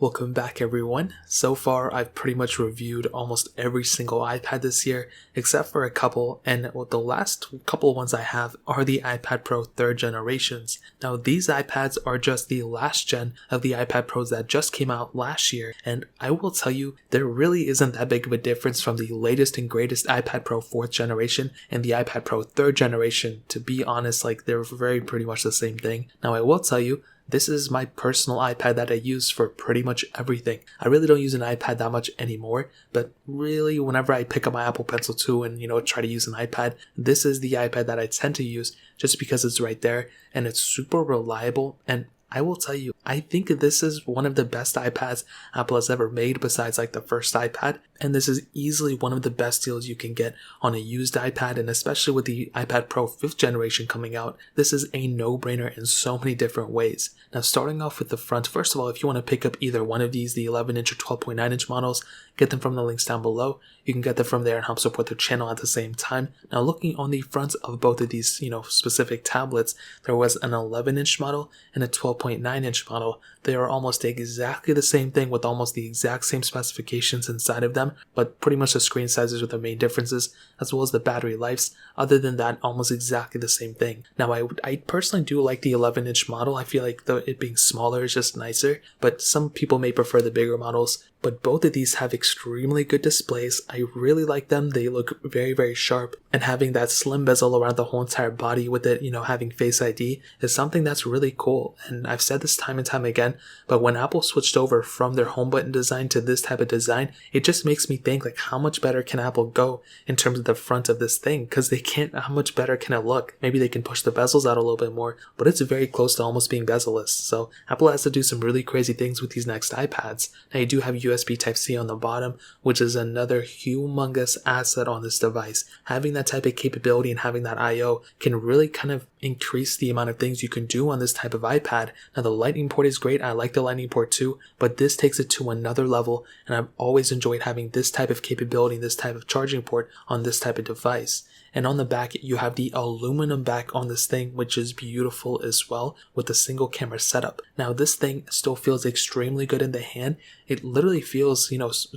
Welcome back everyone. So far I've pretty much reviewed almost every single iPad this year except for a couple, and the last couple ones I have are the iPad Pro 3rd generations. Now these iPads are just the last gen of the iPad Pros that just came out last year, and I will tell you there really isn't that big of a difference from the latest and greatest iPad Pro 4th generation and the iPad Pro 3rd generation. To be honest, they're very pretty much the same thing. Now I will tell you, this is my personal iPad that I use for pretty much everything. I really don't use an iPad that much anymore, but really whenever I pick up my Apple Pencil 2 and try to use an iPad, this is the iPad that I tend to use just because it's right there and it's super reliable. And I will tell you, I think this is one of the best iPads Apple has ever made besides the first iPad, and this is easily one of the best deals you can get on a used iPad, and especially with the iPad Pro 5th generation coming out, this is a no-brainer in so many different ways. Now starting off with the front, first of all, if you want to pick up either one of these, the 11-inch or 12.9-inch models, get them from the links down below. You can get them from there and help support the channel at the same time. Now looking on the front of both of these, specific tablets, there was an 11-inch model and a 12.9-inch model. They are almost exactly the same thing with almost the exact same specifications inside of them, but pretty much the screen sizes are the main differences, as well as the battery lives. Other than that, almost exactly the same thing. Now I personally do like the 11-inch model. I feel like it being smaller is just nicer, but some people may prefer the bigger models. But both of these have extremely good displays. I really like them. They look very, very sharp. And having that slim bezel around the whole entire body with it, having Face ID is something that's really cool. And I've said this time and time again, but when Apple switched over from their home button design to this type of design, it just makes me think how much better can Apple go in terms of the front of this thing? Because how much better can it look? Maybe they can push the bezels out a little bit more, but it's very close to almost being bezel-less. So Apple has to do some really crazy things with these next iPads. Now you do have USB Type-C on the bottom, which is another humongous asset on this device. Having that type of capability and having that I/O can really kind of increase the amount of things you can do on this type of iPad. Now the lightning port is great. I like the lightning port too, but this takes it to another level, and I've always enjoyed having this type of capability, this type of charging port on this type of device. And on the back, you have the aluminum back on this thing, which is beautiful as well, with a single camera setup. Now this thing still feels extremely good in the hand. It literally feels,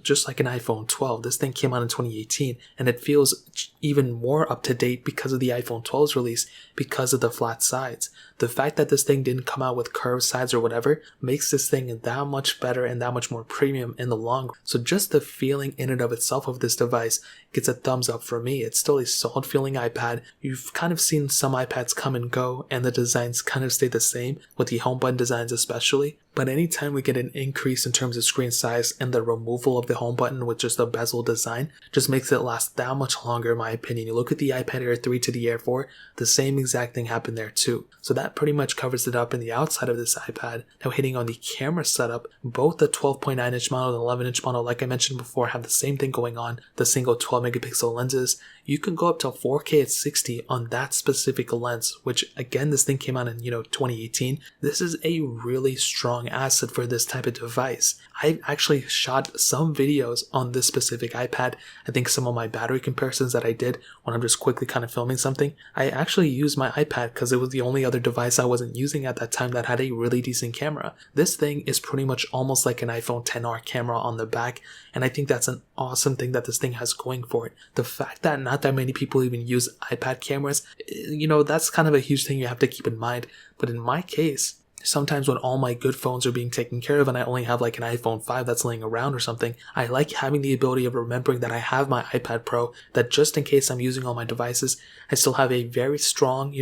just like an iPhone 12. This thing came out in 2018, and it feels even more up to date because of the iPhone 12's release, because of the flat sides. The fact that this thing didn't come out with curved sides or whatever makes this thing that much better and that much more premium in the long run. So just the feeling in and of itself of this device gets a thumbs up for me. It's still a solid feeling iPad. You've kind of seen some iPads come and go, and the designs kind of stay the same, with the home button designs especially. But anytime we get an increase in terms of screen size and the removal of the home button with just a bezel design, just makes it last that much longer in my opinion. You look at the iPad Air 3 to the Air 4, the same exact thing happened there too. So that pretty much covers it up in the outside of this iPad. Now hitting on the camera setup, both the 12.9-inch model and 11-inch model, like I mentioned before, have the same thing going on, the single 12 megapixel lenses. You can go up to 4K at 60 on that specific lens, which again, this thing came out in 2018. This is a really strong asset for this type of device. I've actually shot some videos on this specific iPad. I think some of my battery comparisons that I did when I'm just quickly kind of filming something, I actually used my iPad because it was the only other device I wasn't using at that time that had a really decent camera. This thing is pretty much almost like an iPhone XR camera on the back, and I think that's an awesome thing that this thing has going for it. The fact that not that many people even use iPad cameras, that's kind of a huge thing you have to keep in mind. But in my case, sometimes when all my good phones are being taken care of and I only have an iPhone 5 that's laying around or something, I like having the ability of remembering that I have my iPad Pro, that just in case I'm using all my devices, I still have a very strong,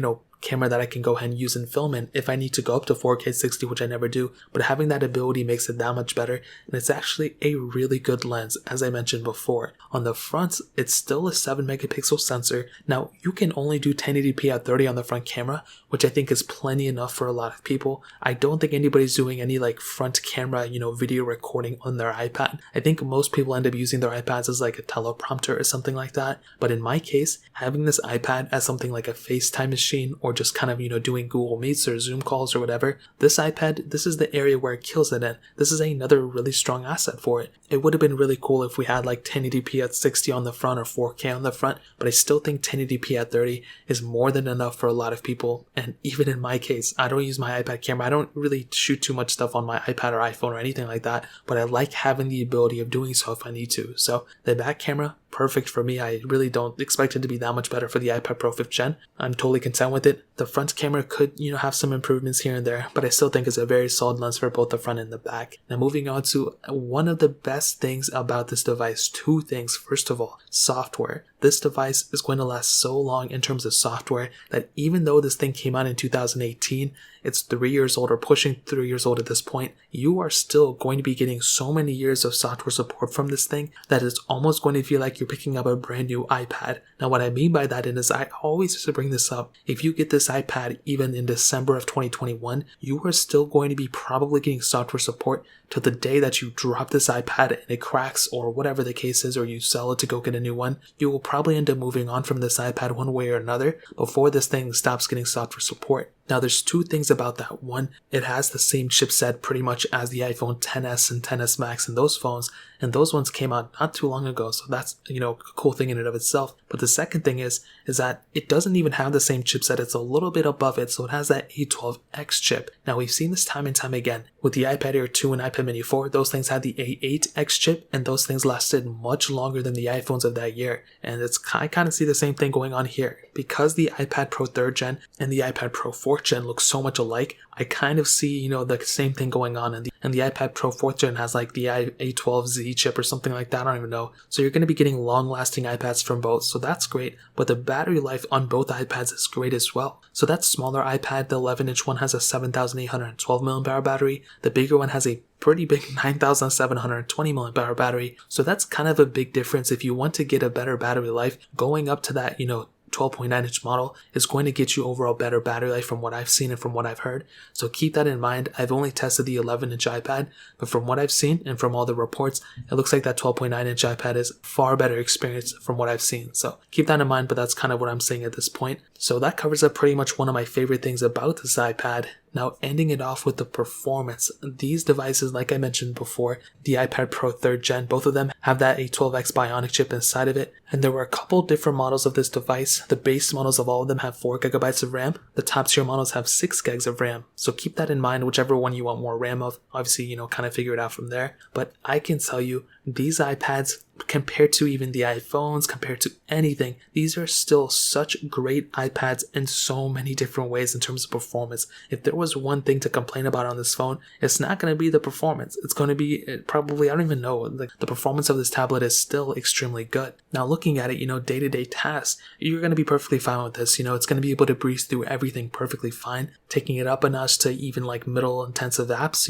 camera that I can go ahead and use and film in if I need to go up to 4K 60, which I never do. But having that ability makes it that much better, and it's actually a really good lens, as I mentioned before. On the front, it's still a 7 megapixel sensor. Now you can only do 1080p at 30 on the front camera, which I think is plenty enough for a lot of people. I don't think anybody's doing any front camera video recording on their iPad. I think most people end up using their iPads as a teleprompter or something like that. But in my case, having this iPad as something like a FaceTime machine or or just kind of, doing Google Meets or Zoom calls or whatever, this iPad, this is the area where it kills it in. This is another really strong asset for it. It would have been really cool if we had like 1080p at 60 on the front or 4K on the front, but I still think 1080p at 30 is more than enough for a lot of people. And even in my case, I don't use my iPad camera. I don't really shoot too much stuff on my iPad or iPhone or anything like that, but I like having the ability of doing so if I need to. So the back camera, perfect for me. I really don't expect it to be that much better for the iPad Pro 5th Gen. I'm totally content with it. The front camera could, have some improvements here and there, but I still think it's a very solid lens for both the front and the back. Now moving on to one of the best things about this device, two things. First of all, software. This device is going to last so long in terms of software that even though this thing came out in 2018, it's 3 years old or pushing 3 years old at this point, you are still going to be getting so many years of software support from this thing that it's almost going to feel like you're picking up a brand new iPad. Now what I mean by that is I always used to bring this up. If you get this iPad even in December of 2021, you are still going to be probably getting software support till the day that you drop this iPad and it cracks or whatever the case is, or you sell it to go get a new one. You will probably end up moving on from this iPad one way or another before this thing stops getting software support. Now there's two things about that. One, it has the same chipset pretty much as the iPhone XS and XS Max and those phones, and those ones came out not too long ago, so that's, a cool thing in and of itself. But the second thing is that it doesn't even have the same chipset. It's a little bit above it, so it has that A12X chip. Now we've seen this time and time again. With the iPad Air 2 and iPad Mini 4, those things had the A8X chip, and those things lasted much longer than the iPhones of that year. And I kind of see the same thing going on here. Because the iPad Pro 3rd Gen and the iPad Pro 4th Gen look so much alike, I kind of see, the same thing going on. And the iPad Pro 4th Gen has like the A12Z chip or something like that, I don't even know. So you're going to be getting long-lasting iPads from both, so that's great. But the battery life on both iPads is great as well. So that smaller iPad, the 11-inch one, has a 7,812 mAh battery. The bigger one has a pretty big 9,720 mAh battery. So that's kind of a big difference. If you want to get a better battery life, going up to that, 12.9-inch model is going to get you overall better battery life from what I've seen and from what I've heard. So keep that in mind. I've only tested the 11-inch iPad, but from what I've seen and from all the reports, it looks like that 12.9-inch iPad is far better experience from what I've seen. So keep that in mind, but that's kind of what I'm saying at this point. So that covers up pretty much one of my favorite things about this iPad. Now ending it off with the performance. These devices, like I mentioned before, the iPad Pro 3rd Gen, both of them have that A12X Bionic chip inside of it. And there were a couple different models of this device. The base models of all of them have 4GB of RAM. The top tier models have 6GB of RAM. So keep that in mind, whichever one you want more RAM of. Obviously, kind of figure it out from there. But I can tell you, these iPads, compared to even the iPhones, compared to anything, these are still such great iPads in so many different ways in terms of performance. If there was one thing to complain about on this phone, it's not going to be the performance. It's going to be probably, I don't even know, like the performance of this tablet is still extremely good. Now looking at it, day-to-day tasks, you're going to be perfectly fine with this. It's going to be able to breeze through everything perfectly fine. Taking it up a notch to even like middle intensive apps,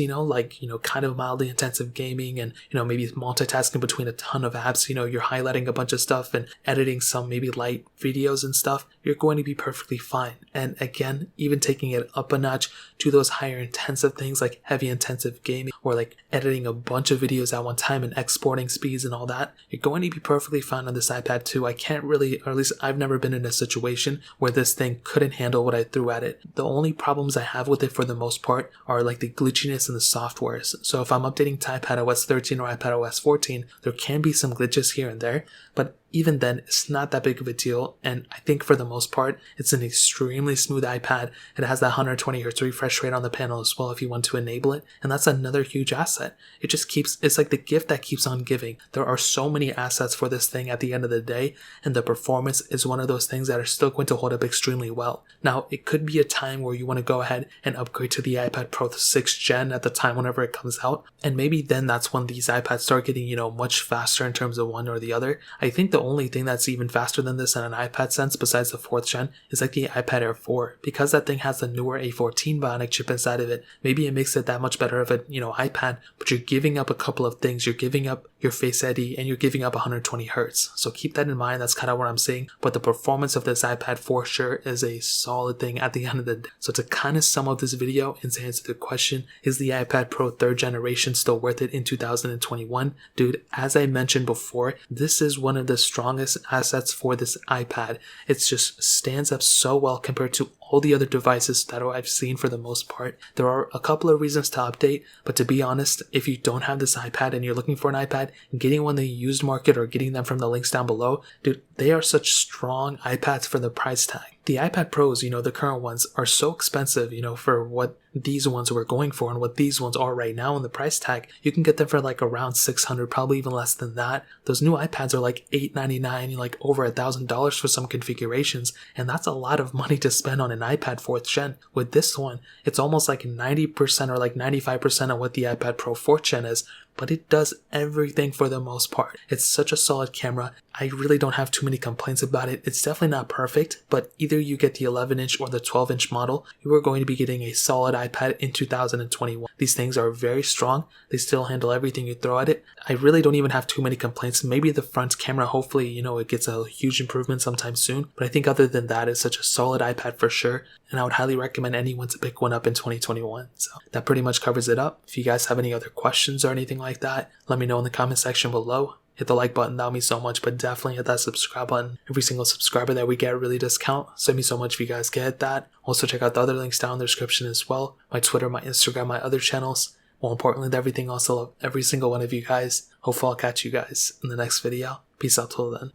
kind of mildly intensive gaming and, maybe multitasking between a ton of apps, you're highlighting a bunch of stuff and editing some maybe light videos and stuff, you're going to be perfectly fine. And again, even taking it up a notch to those higher intensive things like heavy intensive gaming or like editing a bunch of videos at one time and exporting speeds and all that, you're going to be perfectly fine on this iPad too. I can't really, or at least I've never been in a situation where this thing couldn't handle what I threw at it. The only problems I have with it for the most part are like the glitchiness in the softwares. So if I'm updating to iPadOS 13 or iPadOS 14, there can be some glitches here and there, but even then, it's not that big of a deal, and I think for the most part, it's an extremely smooth iPad. It has that 120Hz refresh rate on the panel as well if you want to enable it, and that's another huge asset. It just it's like the gift that keeps on giving. There are so many assets for this thing at the end of the day, and the performance is one of those things that are still going to hold up extremely well. Now, it could be a time where you want to go ahead and upgrade to the iPad Pro 6th Gen at the time whenever it comes out, and maybe then that's when these iPads start getting, much faster in terms of one or the other. I think the only thing that's even faster than this in an iPad sense besides the 4th Gen is like the iPad Air 4. Because that thing has the newer A14 Bionic chip inside of it, maybe it makes it that much better of a, iPad, but you're giving up a couple of things. You're giving up your Face ID and you're giving up 120Hz. So keep that in mind. That's kind of what I'm saying. But the performance of this iPad for sure is a solid thing at the end of the day. So to kind of sum up this video and to answer the question, is the iPad Pro 3rd generation still worth it in 2021? Dude, as I mentioned before, this is one of the strongest assets for this iPad. It just stands up so well compared to all the other devices that I've seen for the most part. There are a couple of reasons to update, but to be honest, if you don't have this iPad and you're looking for an iPad, getting one in the used market or getting them from the links down below, dude, they are such strong iPads for the price tag. The iPad Pros, the current ones, are so expensive, for what these ones were going for and what these ones are right now in the price tag. You can get them for like around $600, probably even less than that. Those new iPads are like $899, like over $1,000 for some configurations, and that's a lot of money to spend on an iPad 4th gen. With this one, it's almost like 90% or like 95% of what the iPad Pro 4th gen is, but it does everything for the most part. It's such a solid camera. I really don't have too many complaints about it. It's definitely not perfect, but either you get the 11-inch or the 12-inch model, you are going to be getting a solid iPad in 2021. These things are very strong. They still handle everything you throw at it. I really don't even have too many complaints. Maybe the front camera, hopefully, it gets a huge improvement sometime soon. But I think other than that, it's such a solid iPad for sure. And I would highly recommend anyone to pick one up in 2021. So that pretty much covers it up. If you guys have any other questions or anything like that, let me know in the comment section below. Hit the like button, that would mean so much, but definitely hit that subscribe button. Every single subscriber that we get really does count, so it'd mean so much if you guys get that. Also check out the other links down in the description as well. My Twitter, my Instagram, my other channels. More importantly than everything else, I love every single one of you guys. Hopefully I'll catch you guys in the next video. Peace out till then.